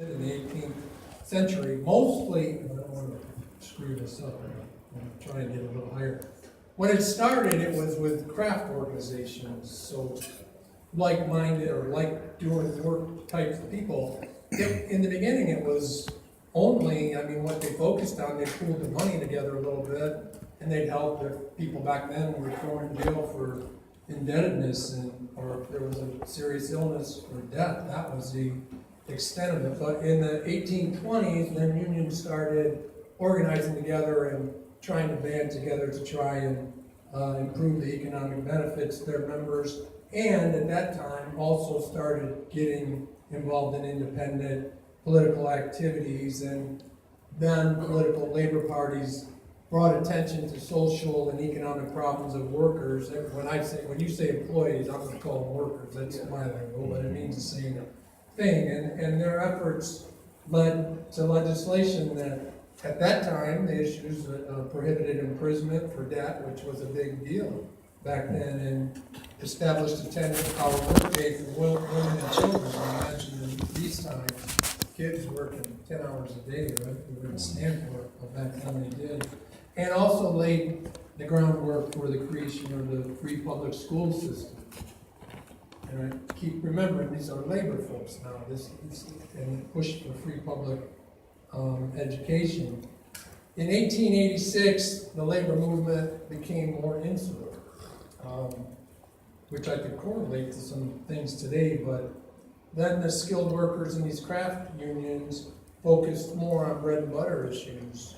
in the 18th century, mostly, I don't want to screw this up, I'm trying to get a little higher. When it started, it was with craft organizations, so like-minded or like doing work types of people. In the beginning, it was only, what they focused on, they pooled the money together a little bit, and they'd help if people back then were thrown in jail for indebtedness, or if there was a serious illness or death. That was the extent of it. But in the 1820s, then unions started organizing together and trying to band together to try and improve the economic benefits to their members, and at that time also started getting involved in independent political activities, and then political labor parties brought attention to social and economic problems of workers. When you say employees, I'm going to call them workers. That's my lingo, but it means the same thing. And their efforts led to legislation that, at that time, the issues prohibited imprisonment for debt, which was a big deal back then, and established a 10-hour workday for women and children. I imagine in these times, kids working 10 hours a day, right? We wouldn't stand for it, but back then they did. And also laid the groundwork for the creation of the free public school system. And I keep remembering, these are labor folks now, and push for free public education. In 1886, the labor movement became more insular, which I could correlate to some things today, but then the skilled workers in these craft unions focused more on bread and butter issues,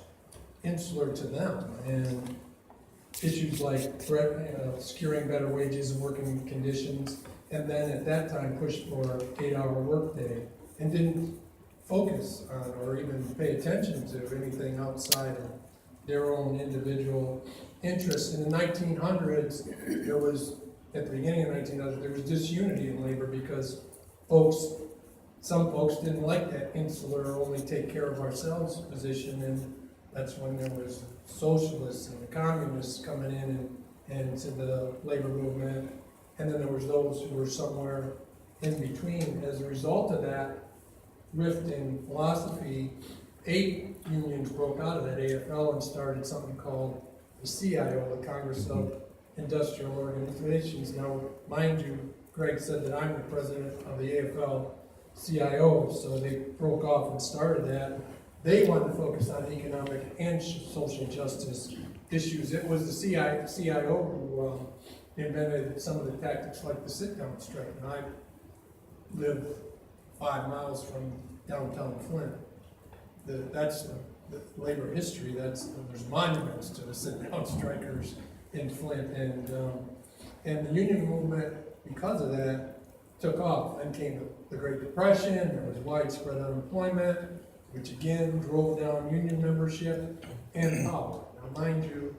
insular to them, and issues like securing better wages and working conditions, and then at that time pushed for an 8-hour workday, and didn't focus on or even pay attention to anything outside of their own individual interests. In the 1900s, at the beginning of the 1900s, there was disunity in labor because some folks didn't like that insular, only take care of ourselves position, and that's when there was socialists and communists coming in and into the labor movement, and then there was those who were somewhere in between. As a result of that rift in philosophy, 8 unions broke out of that AFL and started something called the CIO, the Congress of Industrial Organizations. Now, mind you, Greg said that I'm the president of the AFL-CIO, so they broke off and started that. They wanted to focus on economic and social justice issues. It was the CIO who invented some of the tactics like the sit-down strike, and I live 5 miles from downtown Flint. That's the labor history. There's monuments to the sit-down strikers in Flint, and the union movement, because of that, took off. Then came the Great Depression. There was widespread unemployment, which again drove down union membership and power. Now, mind you,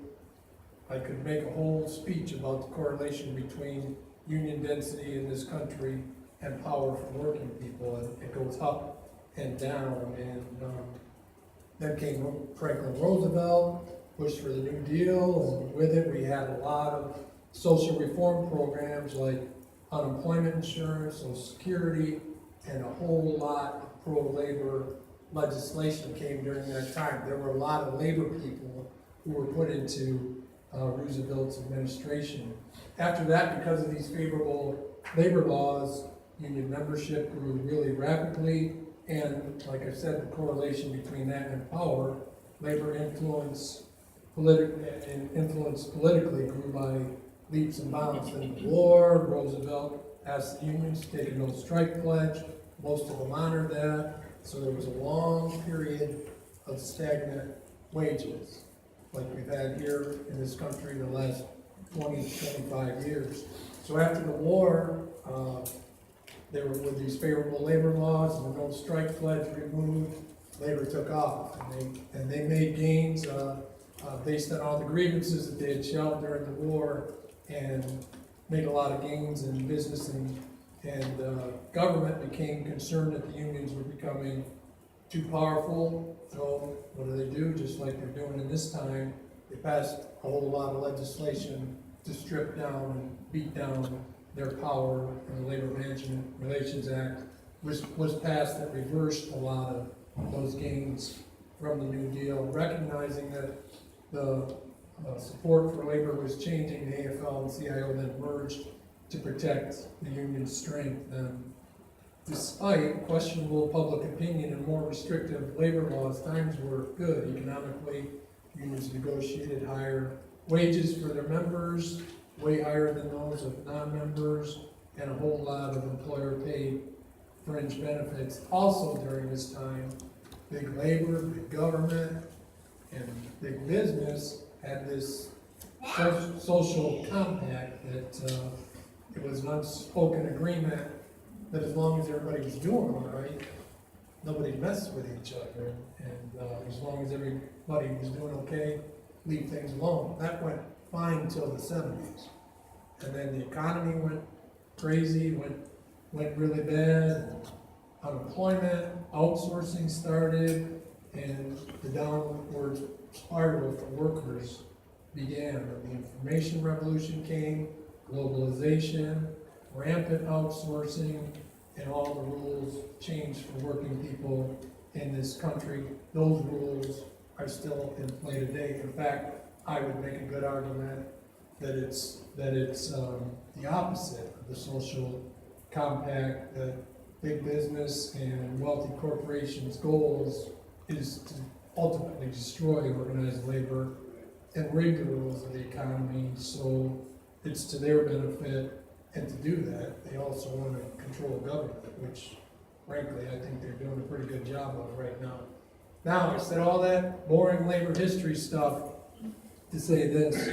I could make a whole speech about the correlation between union density in this country and power for working people, and it goes up and down. And then came Franklin Roosevelt, pushed for the New Deal, and with it we had a lot of social reform programs like unemployment insurance, Social Security, and a whole lot of pro-labor legislation came during that time. There were a lot of labor people who were put into Roosevelt's administration. After that, because of these favorable labor laws, union membership grew really rapidly, and like I said, the correlation between that and power, labor influence politically grew by leaps and bounds. In the war, Roosevelt asked the unions to take a no strike pledge. Most of them honored that, so there was a long period of stagnant wages, like we've had here in this country the last 20, 25 years. So after the war, they were with these favorable labor laws and the no strike pledge removed, labor took off, and they made gains based on all the grievances that they had shelved during the war, and made a lot of gains in business, and government became concerned that the unions were becoming too powerful. So what do? Just like they're doing in this time, they passed a whole lot of legislation to strip down and beat down their power, and the Labor Management Relations Act was passed that reversed a lot of those gains from the New Deal, recognizing that the support for labor was changing. The AFL and CIO then merged to protect the union's strength. And despite questionable public opinion and more restrictive labor laws, times were good economically. Unions negotiated higher wages for their members, way higher than those of non-members, and a whole lot of employer-paid fringe benefits. Also during this time, big labor, big government, and big business had this social compact that it was an unspoken agreement that as long as everybody was doing all right, nobody messed with each other, and as long as everybody was doing okay, leave things alone. That went fine until the 70s, and then the economy went crazy, went really bad. Unemployment, outsourcing started, and the downward spiral for workers began. The information revolution came, globalization, rampant outsourcing, and all the rules changed for working people in this country. Those rules are still in play today. In fact, I would make a good argument that it's the opposite of the social compact, that big business and wealthy corporations' goals is to ultimately destroy organized labor and rig the rules of the economy so it's to their benefit. And to do that, they also want to control government, which frankly I think they're doing a pretty good job of right now. Now, I said all that boring labor history stuff to say this.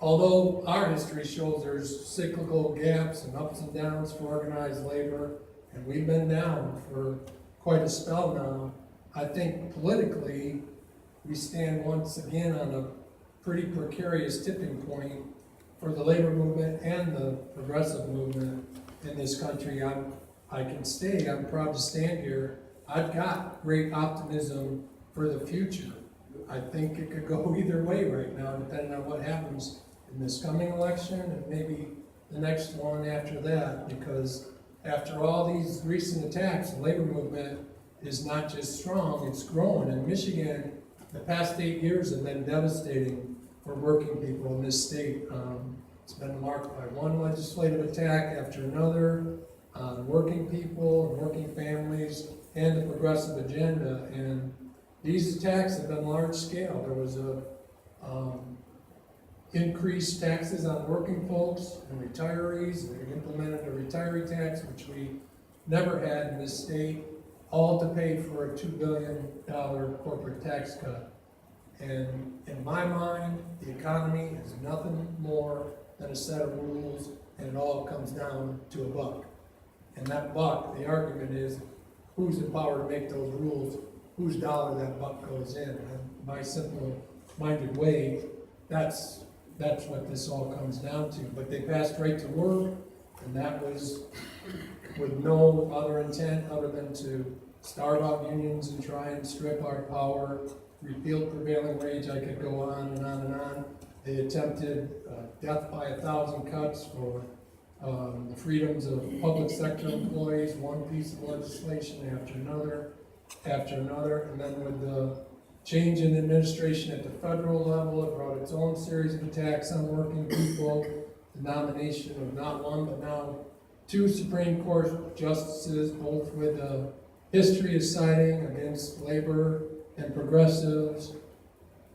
Although our history shows there's cyclical gaps and ups and downs for organized labor, and we've been down for quite a spell now, I think politically we stand once again on a pretty precarious tipping point for the labor movement and the progressive movement in this country. I'm proud to stand here. I've got great optimism for the future. I think it could go either way right now, depending on what happens in this coming election and maybe the next one after that, because after all these recent attacks, the labor movement is not just strong, it's growing. In Michigan, the past 8 years have been devastating for working people in this state. It's been marked by one legislative attack after another on working people and working families and the progressive agenda. And these attacks have been large scale. There was increased taxes on working folks and retirees. We implemented a retiree tax, which we never had in this state, all to pay for a $2 billion corporate tax cut. And in my mind, the economy is nothing more than a set of rules, and it all comes down to a buck. And that buck, the argument is, who's in power to make those rules, whose dollar that buck goes in. And my simple-minded way, that's what this all comes down to. But they passed right to work, and that was with no other intent other than to starve out unions and try and strip our power, repeal prevailing wage. I could go on and on and on. They attempted death by 1,000 cuts for the freedoms of public sector employees, one piece of legislation after another, and then with the change in administration at the federal level, it brought its own series of attacks on working people, the nomination of not one, but now 2 Supreme Court justices, both with a history of siding against labor and progressives.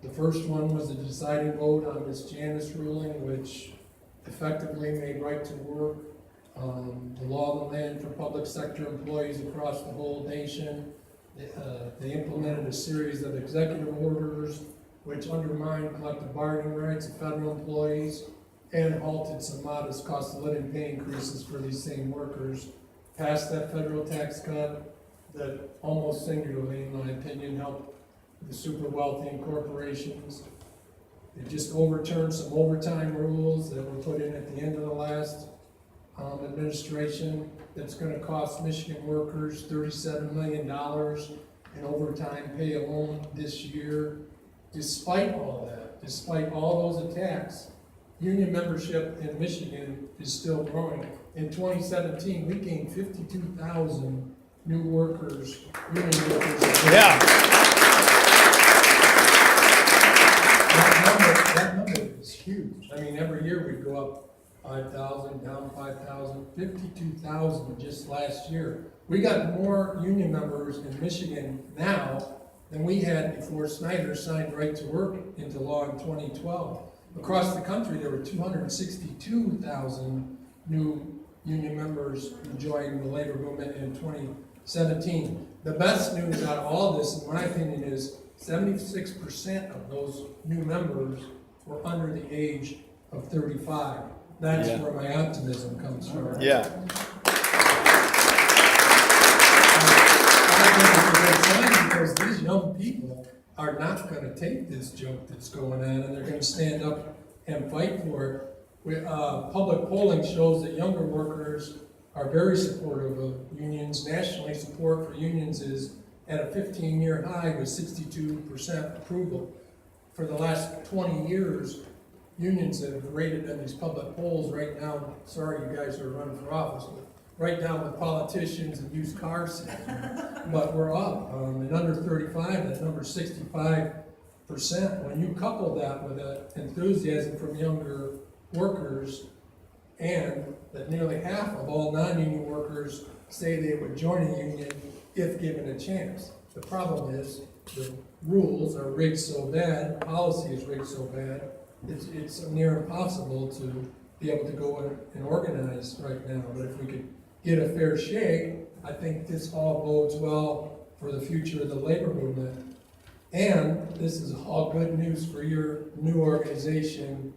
The first one was the deciding vote on this Janus ruling, which effectively made right to work the law of the land for public sector employees across the whole nation. They implemented a series of executive orders which undermined collective bargaining rights of federal employees and halted some modest cost of living pay increases for these same workers. Passed that federal tax cut that almost singularly, in my opinion, helped the super wealthy and corporations. They just overturned some overtime rules that were put in at the end of the last administration that's going to cost Michigan workers $37 million in overtime pay alone this year. Despite all that, despite all those attacks, union membership in Michigan is still growing. In 2017, we gained 52,000 new workers, union workers. Yeah. That number is huge. I mean, every year we'd go up 5,000, down 5,000, 52,000 just last year. We got more union members in Michigan now than we had before Snyder signed right to work into law in 2012. Across the country, there were 262,000 new union members who joined the labor movement in 2017. The best news out of all this, in my opinion, is 76% of those new members were under the age of 35. That's where my optimism comes from. Yeah. Because these young people are not going to take this joke that's going on, and they're going to stand up and fight for it. Public polling shows that younger workers are very supportive of unions. Nationally, support for unions is at a 15-year high with 62% approval. For the last 20 years, unions have rated in these public polls right now. Sorry, you guys are running for office, but right down with politicians and used car salesmen. But we're up. And under 35, that number 65%. When you couple that with enthusiasm from younger workers, and that nearly half of all non-union workers say they would join a union if given a chance. The problem is the rules are rigged so bad, policy is rigged so bad, it's near impossible to be able to go and organize right now. But if we could get a fair shake, I think this all bodes well for the future of the labor movement. And this is all good news for your new organization